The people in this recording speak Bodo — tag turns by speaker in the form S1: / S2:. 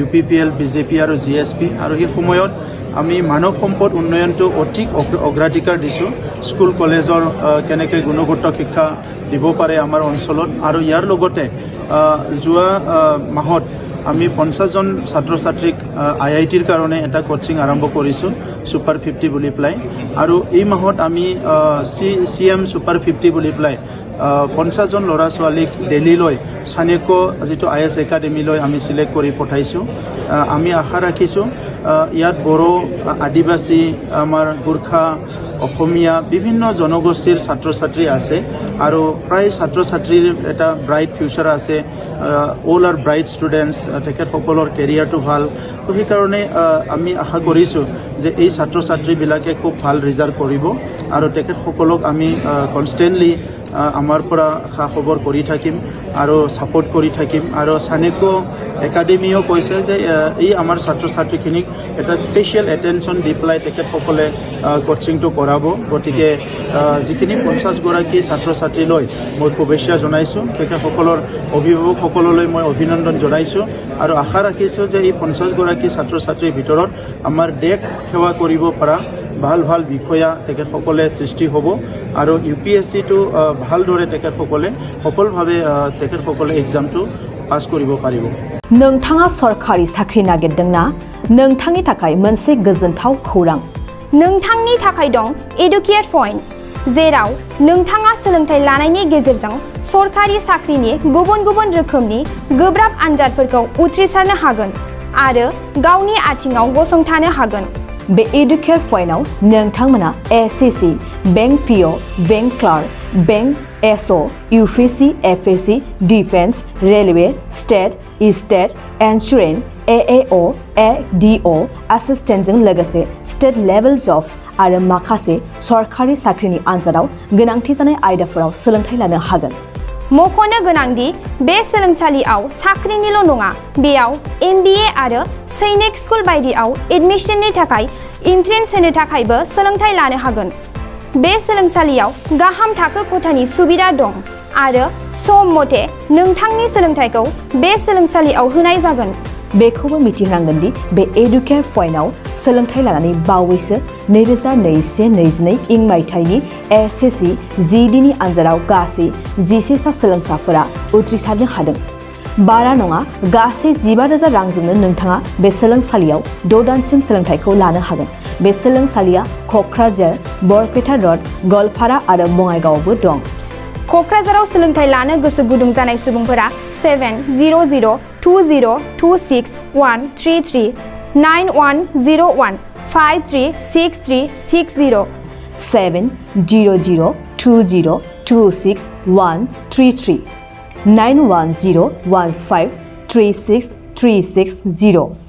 S1: UPPL BJP আৰু GSP আৰু এই সময়ত আমি মানৱ সম্পদ উন্নয়নটো অধিক অগ্ৰাধিকাৰ দিছোঁ স্কুল কলেজৰ কেনেকৈ গুণগত শিক্ষা দিব পাৰে আমাৰ অঞ্চলত আৰু ইয়াৰ লগতে যোৱা মাহত আমি 50 জন ছাত্ৰ ছাত্ৰীক IITৰ কাৰণে এটা কোচিং আৰম্ভ কৰিছোঁ SUPER-50 বুলি পেলাই আৰু এই মাহত আমি CEM SUPER-50 বুলি পেলাই 50 জন ল'ৰা ছোৱালীক দিল্লীলৈ চানেকো যিটো IS একাডেমীলৈ আমি সিলেক্ট কৰি পঠাইছোঁ আমি আশা ৰাখিছোঁ ইয়াত বড়ো আদিবাসী আমাৰ গোৰ্খা অসমীয়া বিভিন্ন জনগোষ্ঠীৰ ছাত্ৰ ছাত্ৰী আছে আৰু প্ৰায় ছাত্ৰ ছাত্ৰীৰ এটা ব্ৰাইট ফিউচাৰ আছে অল আৰ ব্ৰাইট ষ্টুডেণ্টছ তেখেতসকলৰ কেৰিয়াৰটো ভাল তো সেইকাৰণে আমি আশা কৰিছোঁ যে এই ছাত্ৰ ছাত্ৰীবিলাকে খুব ভাল ৰিজাল্ট কৰিব আৰু তেখেতসকলক আমি কনষ্টেণ্টলি আমাৰ পৰা খা খবৰ কৰি থাকিম আৰু ছাপোৰ্ট কৰি থাকিম আৰু চানেকো একাডেমিও কৈছে যে এই আমাৰ ছাত্ৰ ছাত্ৰীখিনিক এটা স্পেচিয়েল এটেনশ্যন দি পেলাই তেখেতসকলে কোচিংটো কৰাব গতিকে যিখিনি 50 গৰাকী ছাত্ৰ ছাত্ৰীলৈ মই শুভেচ্ছা জনাইছোঁ তেখেতসকলৰ অভিভাৱকসকললৈ মই অভিনন্দন জনাইছোঁ আৰু আশা ৰাখিছোঁ যে এই 50 গৰাকী ছাত্ৰ ছাত্ৰীৰ ভিতৰত আমাৰ দেশ সেৱা কৰিব পৰা ভাল ভাল বিষয়া তেখেতসকলে সৃষ্টি হ'ব আৰু UPSCটো ভালদৰে তেখেতসকলে সফলভাৱে তেখেতসকলে এক্সামটো পাছ কৰিব পাৰিব
S2: नोंथाङा सरकारि साख्रि नागिरदोंना नोंथांनि थाखाय मोनसे गोजोनथाव खौरां
S3: नोंथांनि थाखाय दं एडुकेट पॉइंट जेराव नोंथाङा सोलोंथाइ लानायनि गेजेरजों सरकारि साख्रिनि गुबुन गुबुन रोखोमनि गोब्राब आनजादफोरखौ उथ्रिसारनो हागोन आरो गावनि आथिङाव गसंथानो हागोन
S2: बे एडुकेट पॉइन्टआव नोंथांमोना SSC bank PO bank clerk bank SO UPSC FSC defence railway state insurance AAO ADO एसिस्टेन्टजों लोगोसे स्टेट लेभेल जब आरो माखासे सरकारि साख्रिनि आनजादाव गोनांथि जानाय आयदाफोराव सोलोंथाइ लानो हागोन
S3: मख'नो गोनांदि बे सोलोंसालियाव साख्रिनिल' नङा बेयाव MBA आरो सैनिक स्कुल बायदियाव एडमिशननि थाखाय एन्ट्रेन्स होनो थाखायबो सोलोंथाइ लानो हागोन बे सोलोंसालियाव गाहाम थाखो खथानि सुबिदा दं आरो सम मथे नोंथांनि सोलोंथाइखौ बे सोलोंसालियाव होनाय जागोन
S2: बेखौबो मिथिनांगोन दि बे एडुकेट पॉइन्टआव सोलोंथाइ लानानै बावैसो 2021-22 इं मायथाइनि SSC GDनि आनजादाव गासै 11 सा सोलोंसाफोरा उथ्रिसारनो हादों बारा नङा गासै 15,000 रांजोंनो नोंथाङा बे सोलोंसालियाव 6 दानसिम सोलोंथाइखौ लानो हागोन बे सोलोंसालिया क'क्राझार बरपेटा रड गलपारा आरो बङाइगावआवबो दं
S3: क'क्राझाराव सोलोंथाइ लानो गोसो गुदुं जानाय सुबुंफोरा 70020261133 9101536360
S2: 70020261133 9101536360